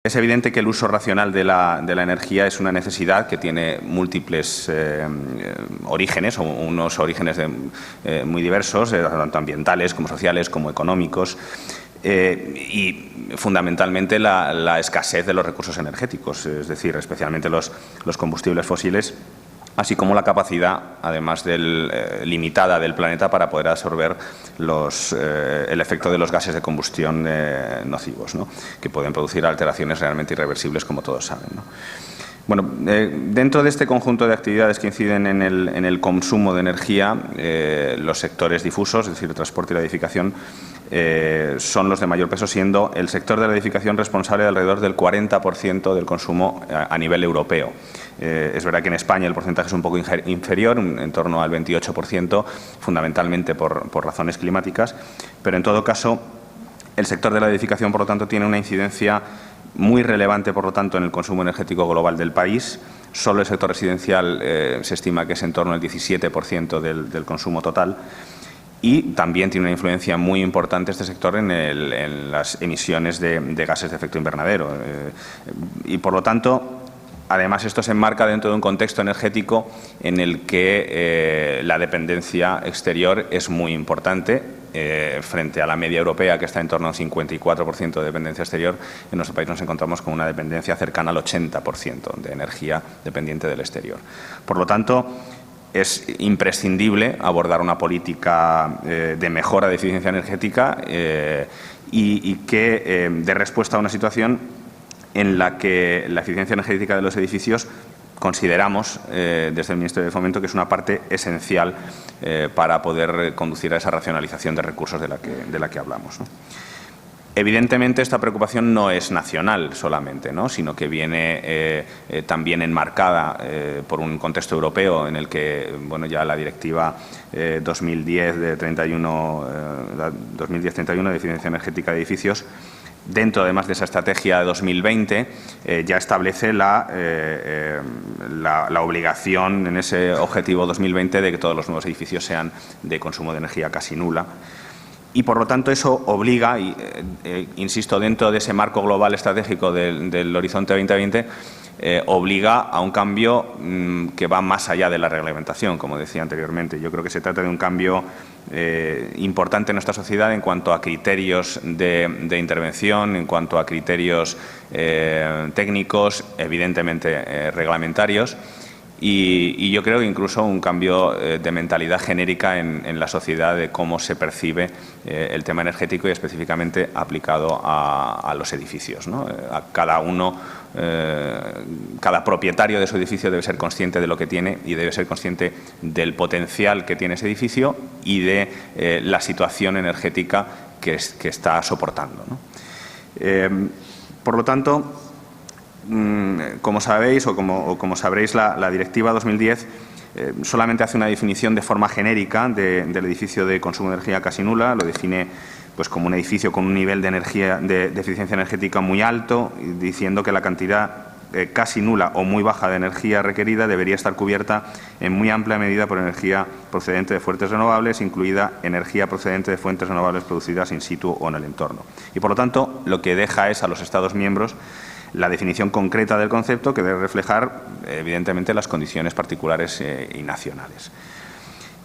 Es evidente que el uso racional de la energía es una necesidad que tiene múltiples orígenes, o unos orígenes muy diversos, tanto ambientales como sociales como económicos, y fundamentalmente la escasez de los recursos energéticos, es decir, especialmente los combustibles fósiles, así como la capacidad, además limitada del planeta para poder absorber el efecto de los gases de combustión nocivos, ¿no?, que pueden producir alteraciones realmente irreversibles, como todos saben, ¿no? Bueno, dentro de este conjunto de actividades que inciden en el consumo de energía, los sectores difusos, es decir, el transporte y la edificación, son los de mayor peso, siendo el sector de la edificación responsable de alrededor del 40% del consumo a nivel europeo. Es verdad que en España el porcentaje es un poco inferior, en torno al 28%, fundamentalmente por razones climáticas, pero en todo caso el sector de la edificación, por lo tanto, tiene una incidencia muy relevante, por lo tanto, en el consumo energético global del país. Solo el sector residencial se estima que es en torno al 17% del consumo total. Y también tiene una influencia muy importante este sector en las emisiones de gases de efecto invernadero. Y, por lo tanto, además, esto se enmarca dentro de un contexto energético en el que la dependencia exterior es muy importante. Frente a la media europea, que está en torno a un 54% de dependencia exterior, en nuestro país nos encontramos con una dependencia cercana al 80% de energía dependiente del exterior. Por lo tanto, es imprescindible abordar una política de mejora de eficiencia energética y que dé respuesta a una situación en la que la eficiencia energética de los edificios consideramos desde el Ministerio de Fomento que es una parte esencial para poder conducir a esa racionalización de recursos de la que hablamos, ¿no? Evidentemente, esta preocupación no es nacional solamente, ¿no?, sino que viene también enmarcada por un contexto europeo en el que, bueno, ya la Directiva 2010-31 de eficiencia energética de edificios, dentro además de esa estrategia de 2020, ya establece la obligación en ese objetivo 2020 de que todos los nuevos edificios sean de consumo de energía casi nula. Y, por lo tanto, eso obliga, insisto, dentro de ese marco global estratégico del Horizonte 2020, obliga a un cambio que va más allá de la reglamentación, como decía anteriormente. Yo creo que se trata de un cambio importante en nuestra sociedad en cuanto a criterios de intervención, en cuanto a criterios técnicos, evidentemente reglamentarios. Y yo creo que incluso un cambio de mentalidad genérica en la sociedad de cómo se percibe el tema energético y específicamente aplicado a los edificios, ¿no? A cada uno, cada propietario de su edificio debe ser consciente de lo que tiene y debe ser consciente del potencial que tiene ese edificio y de la situación energética que está soportando, ¿no? Por lo tanto, como sabéis o como sabréis, la Directiva 2010 solamente hace una definición de forma genérica del edificio de consumo de energía casi nula. Lo define pues como un edificio con un nivel de eficiencia energética muy alto, diciendo que la cantidad casi nula o muy baja de energía requerida debería estar cubierta en muy amplia medida por energía procedente de fuentes renovables, incluida energía procedente de fuentes renovables producidas in situ o en el entorno. Y, por lo tanto, lo que deja es a los Estados miembros la definición concreta del concepto, que debe reflejar, evidentemente, las condiciones particulares y nacionales.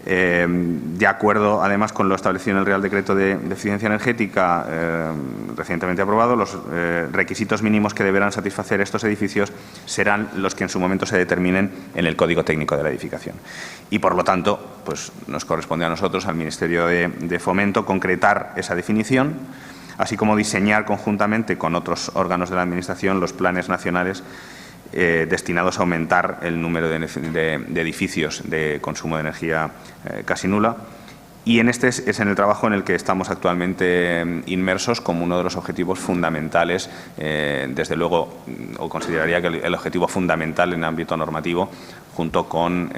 De acuerdo, además, con lo establecido en el Real Decreto de Eficiencia Energética recientemente aprobado, los requisitos mínimos que deberán satisfacer estos edificios serán los que en su momento se determinen en el Código Técnico de la Edificación. Y, por lo tanto, pues nos corresponde a nosotros, al Ministerio de Fomento, concretar esa definición, así como diseñar conjuntamente con otros órganos de la Administración los planes nacionales destinados a aumentar el número de edificios de consumo de energía casi nula. Y este es en el trabajo en el que estamos actualmente inmersos como uno de los objetivos fundamentales, desde luego, o consideraría que el objetivo fundamental en el ámbito normativo, junto con,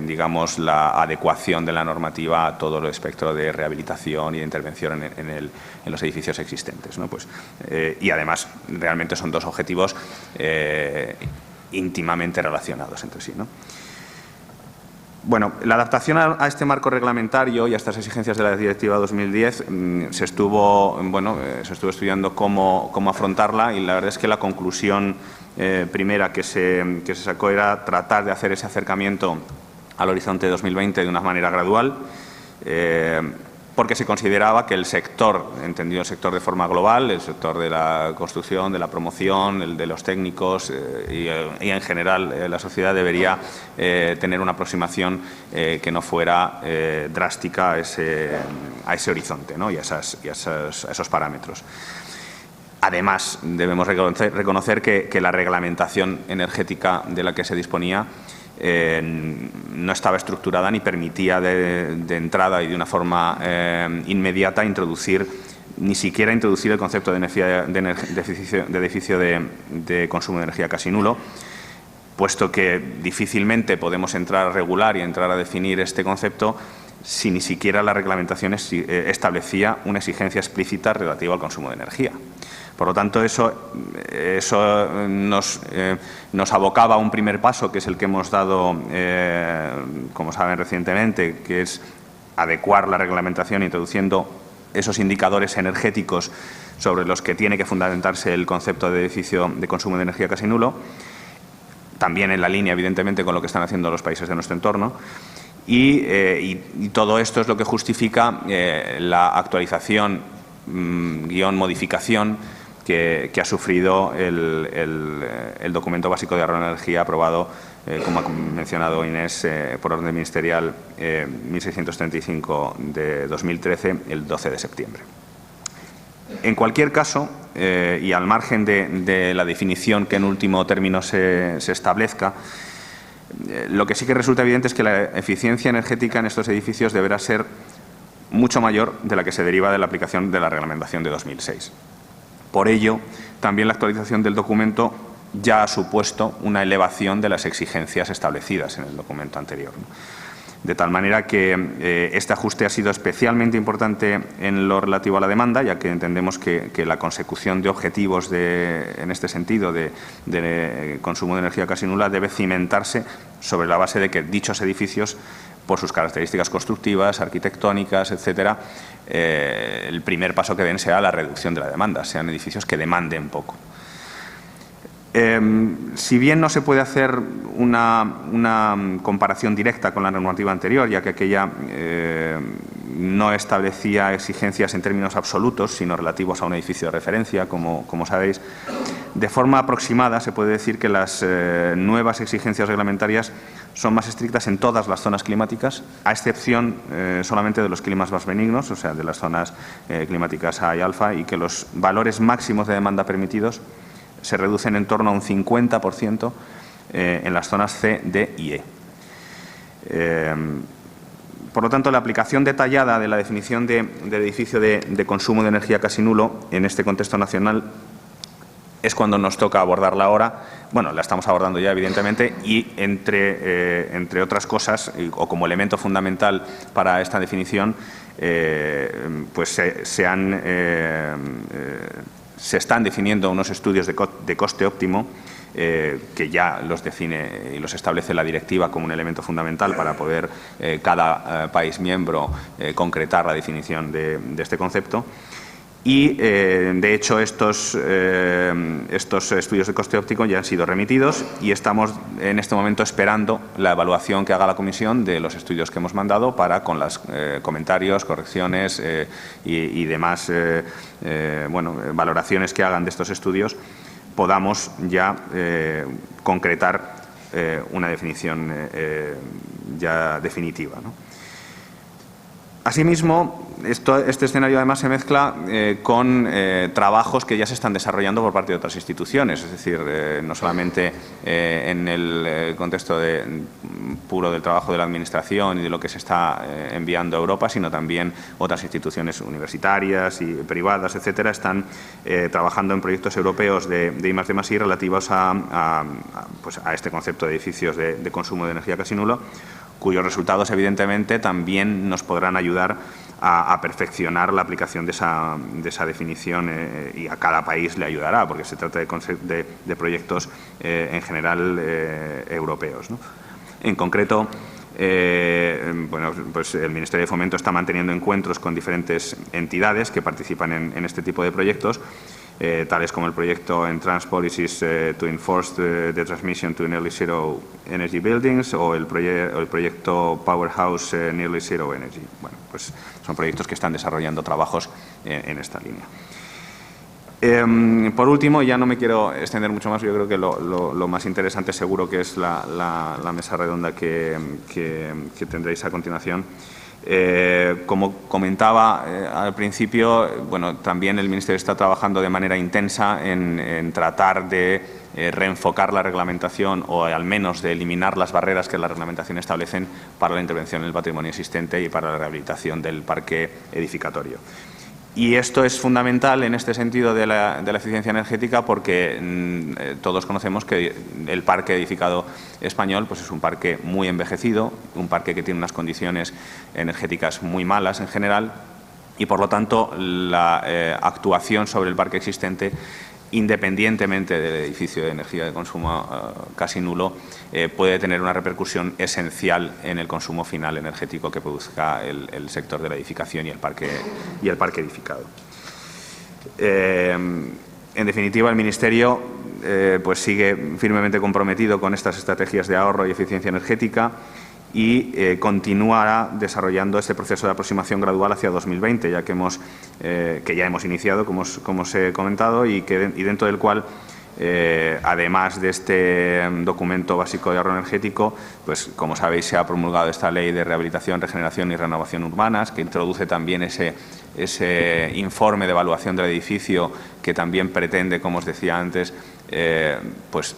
digamos, la adecuación de la normativa a todo el espectro de rehabilitación y de intervención en los edificios existentes, ¿no? Pues, y además, realmente son dos objetivos íntimamente relacionados entre sí, ¿no? Bueno, la adaptación a este marco reglamentario y a estas exigencias de la Directiva 2010 se estuvo estudiando cómo afrontarla, y la verdad es que la conclusión primera que se sacó era tratar de hacer ese acercamiento al horizonte 2020 de una manera gradual, porque se consideraba que el sector, entendido el sector de forma global, el sector de la construcción, de la promoción, el de los técnicos y en general la sociedad debería tener una aproximación que no fuera drástica a ese horizonte, ¿no? y a esos parámetros. Además, debemos reconocer que la reglamentación energética de la que se disponía no estaba estructurada ni permitía de entrada y de una forma inmediata ni siquiera introducir el concepto de edificio de consumo de energía casi nulo, puesto que difícilmente podemos entrar a regular y entrar a definir este concepto si ni siquiera la reglamentación establecía una exigencia explícita relativa al consumo de energía. Por lo tanto, eso nos abocaba a un primer paso, que es el que hemos dado, como saben, recientemente, que es adecuar la reglamentación introduciendo esos indicadores energéticos sobre los que tiene que fundamentarse el concepto de edificio de consumo de energía casi nulo, también en la línea, evidentemente, con lo que están haciendo los países de nuestro entorno. Y todo esto es lo que justifica la actualización modificación que ha sufrido el documento básico de ahorro de energía aprobado, como ha mencionado Inés, por orden ministerial 1635 de 2013, el 12 de septiembre. En cualquier caso, y al margen de la definición que en último término se establezca, lo que sí que resulta evidente es que la eficiencia energética en estos edificios deberá ser mucho mayor de la que se deriva de la aplicación de la reglamentación de 2006. Por ello, también la actualización del documento ya ha supuesto una elevación de las exigencias establecidas en el documento anterior, ¿no? De tal manera que este ajuste ha sido especialmente importante en lo relativo a la demanda, ya que entendemos que la consecución de objetivos en este sentido de consumo de energía casi nula debe cimentarse sobre la base de que dichos edificios, por sus características constructivas, arquitectónicas, etcétera, el primer paso que den sea la reducción de la demanda, sean edificios que demanden poco. Si bien no se puede hacer una comparación directa con la normativa anterior, ya que aquella no establecía exigencias en términos absolutos, sino relativos a un edificio de referencia, como sabéis, de forma aproximada se puede decir que las nuevas exigencias reglamentarias son más estrictas en todas las zonas climáticas, a excepción solamente de los climas más benignos, o sea, de las zonas climáticas A y alfa, y que los valores máximos de demanda permitidos se reducen en torno a un 50% en las zonas C, D y E. Por lo tanto, la aplicación detallada de la definición de edificio de consumo de energía casi nulo en este contexto nacional es cuando nos toca abordarla ahora. Bueno, la estamos abordando ya, evidentemente, y entre otras cosas, o como elemento fundamental para esta definición, pues se están definiendo unos estudios de coste óptimo que ya los define y los establece la directiva como un elemento fundamental para poder cada país miembro concretar la definición de este concepto. Y, de hecho, estos estudios de coste óptimo ya han sido remitidos y estamos en este momento esperando la evaluación que haga la Comisión de los estudios que hemos mandado para, con los comentarios, correcciones y demás valoraciones que hagan de estos estudios, podamos ya concretar una definición ya definitiva, ¿no? Asimismo, este escenario además se mezcla con trabajos que ya se están desarrollando por parte de otras instituciones, es decir, no solamente en el contexto puro del trabajo de la Administración y de lo que se está enviando a Europa, sino también otras instituciones universitarias y privadas, etcétera, están trabajando en proyectos europeos de I+D+I relativos a este concepto de edificios de consumo de energía casi nulo, cuyos resultados, evidentemente, también nos podrán ayudar a perfeccionar la aplicación de esa definición y a cada país le ayudará, porque se trata de proyectos en general europeos, ¿no? En concreto, bueno, pues el Ministerio de Fomento está manteniendo encuentros con diferentes entidades que participan en este tipo de proyectos, tales como el proyecto Enhanced Policies to Enforce the Transmission to Nearly Zero Energy Buildings o el proyecto Powerhouse Nearly Zero Energy. Bueno, pues son proyectos que están desarrollando trabajos en esta línea. Por último, ya no me quiero extender mucho más, yo creo que lo más interesante seguro que es la mesa redonda que tendréis a continuación. Como comentaba al principio, bueno, también el Ministerio está trabajando de manera intensa en tratar de reenfocar la reglamentación o al menos de eliminar las barreras que la reglamentación establecen para la intervención en el patrimonio existente y para la rehabilitación del parque edificatorio. Y esto es fundamental en este sentido de la eficiencia energética porque todos conocemos que el parque edificado español pues es un parque muy envejecido, un parque que tiene unas condiciones energéticas muy malas en general y, por lo tanto, la actuación sobre el parque existente, independientemente del edificio de energía de consumo casi nulo, puede tener una repercusión esencial en el consumo final energético que produzca el sector de la edificación y el parque edificado. En definitiva, el Ministerio pues sigue firmemente comprometido con estas estrategias de ahorro y eficiencia energética y continuará desarrollando este proceso de aproximación gradual hacia 2020, ya que ya hemos iniciado, como os he comentado, y dentro del cual, además de este documento básico de ahorro energético, pues como sabéis se ha promulgado esta Ley de Rehabilitación, Regeneración y Renovación Urbanas, que introduce también ese informe de evaluación del edificio que también pretende, como os decía antes, pues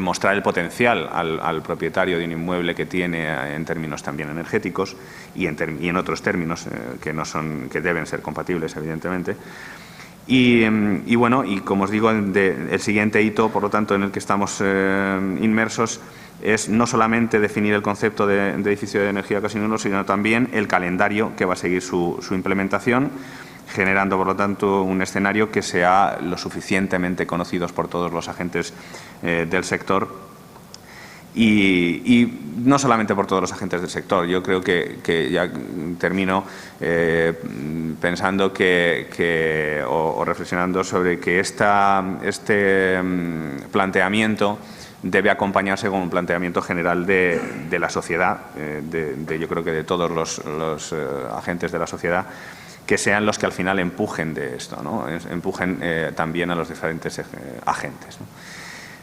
mostrar el potencial al propietario de un inmueble que tiene en términos también energéticos y en otros términos que deben ser compatibles, evidentemente. Y bueno, y como os digo, el siguiente hito, por lo tanto, en el que estamos inmersos es no solamente definir el concepto de edificio de energía casi nulo, sino también el calendario que va a seguir su implementación, generando, por lo tanto, un escenario que sea lo suficientemente conocido por todos los agentes del sector y no solamente por todos los agentes del sector. Yo creo que ya termino pensando o reflexionando sobre que este planteamiento debe acompañarse con un planteamiento general de la sociedad, yo creo que de todos los agentes de la sociedad, que sean los que al final empujen de esto, ¿no? Empujen también a los diferentes agentes, ¿no?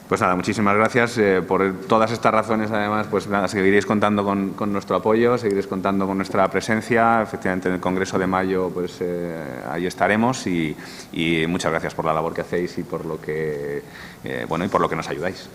Pues nada, muchísimas gracias por todas estas razones. Además, pues nada, seguiréis contando con nuestro apoyo, seguiréis contando con nuestra presencia. Efectivamente, en el Congreso de mayo, pues ahí estaremos y muchas gracias por la labor que hacéis y por lo que, y por lo que nos ayudáis.